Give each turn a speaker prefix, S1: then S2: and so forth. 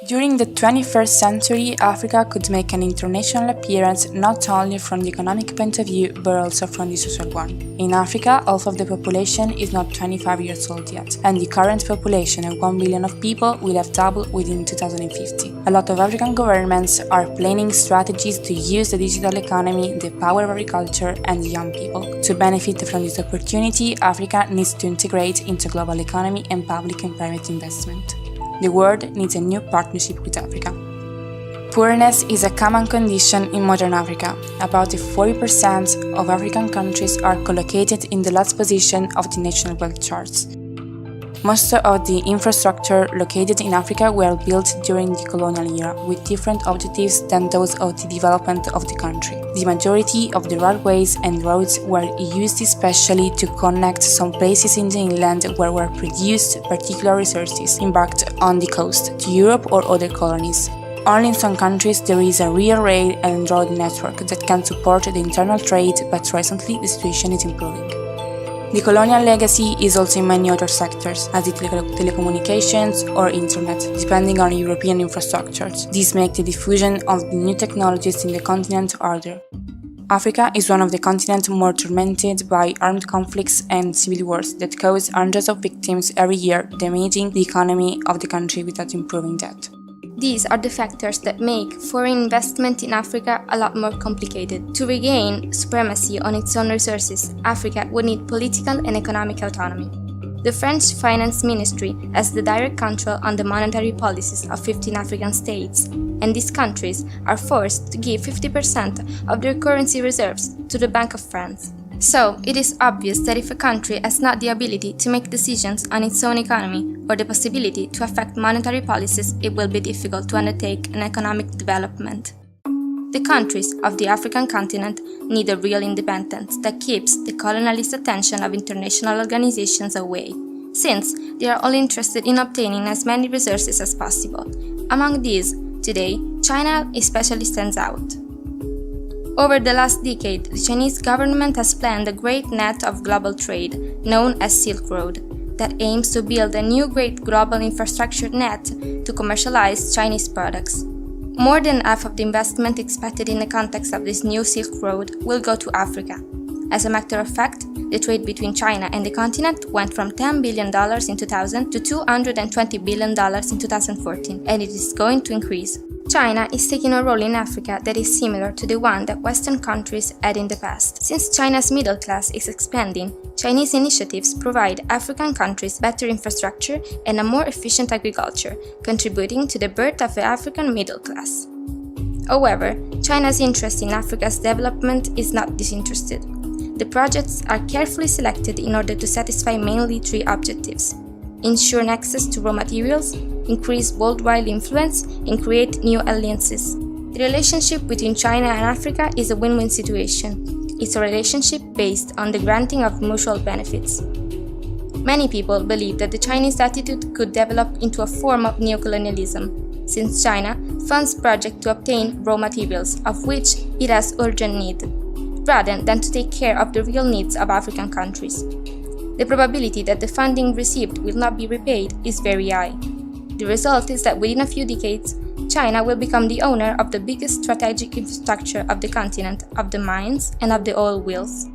S1: During the 21st century, Africa could make an international appearance not only from the economic point of view, but also from the social one. In Africa, half of the population is not 25 years old yet, and the current population of 1 billion of people will have doubled within 2050. A lot of African governments are planning strategies to use the digital economy, the power of agriculture, and the young people. To benefit from this opportunity, Africa needs to integrate into global economy and public and private investment. The world needs a new partnership with Africa. Poorness is a common condition in modern Africa. About 40% of African countries are collocated in the last position of the national wealth charts. Most of the infrastructure located in Africa were built during the colonial era, with different objectives than those of the development of the country. The majority of the railways and roads were used especially to connect some places in the inland where were produced particular resources embarked on the coast to Europe or other colonies. Only in some countries there is a real rail and road network that can support the internal trade, but recently the situation is improving. The colonial legacy is also in many other sectors, as the telecommunications or internet, depending on European infrastructures. These make the diffusion of the new technologies in the continent harder. Africa is one of the continents more tormented by armed conflicts and civil wars that cause hundreds of victims every year, damaging the economy of the country without improving that.
S2: These are the factors that make foreign investment in Africa a lot more complicated. To regain supremacy on its own resources, Africa would need political and economic autonomy. The French Finance Ministry has the direct control on the monetary policies of 15 African states, and these countries are forced to give 50% of their currency reserves to the Bank of France. So, it is obvious that if a country has not the ability to make decisions on its own economy or the possibility to affect monetary policies, it will be difficult to undertake an economic development. The countries of the African continent need a real independence that keeps the colonialist attention of international organizations away, since they are all interested in obtaining as many resources as possible. Among these, today, China especially stands out. Over the last decade, the Chinese government has planned a great net of global trade, known as Silk Road, that aims to build a new great global infrastructure net to commercialize Chinese products. More than half of the investment expected in the context of this new Silk Road will go to Africa. As a matter of fact, the trade between China and the continent went from $10 billion in 2000 to $220 billion in 2014, and it is going to increase. China is taking a role in Africa that is similar to the one that Western countries had in the past. Since China's middle class is expanding, Chinese initiatives provide African countries better infrastructure and a more efficient agriculture, contributing to the birth of the African middle class. However, China's interest in Africa's development is not disinterested. The projects are carefully selected in order to satisfy mainly three objectives: ensure access to raw materials, increase worldwide influence, and create new alliances. The relationship between China and Africa is a win-win situation. It's a relationship based on the granting of mutual benefits. Many people believe that the Chinese attitude could develop into a form of neocolonialism, since China funds projects to obtain raw materials, of which it has urgent need, rather than to take care of the real needs of African countries. The probability that the funding received will not be repaid is very high. The result is that within a few decades, China will become the owner of the biggest strategic infrastructure of the continent, of the mines and of the oil wells.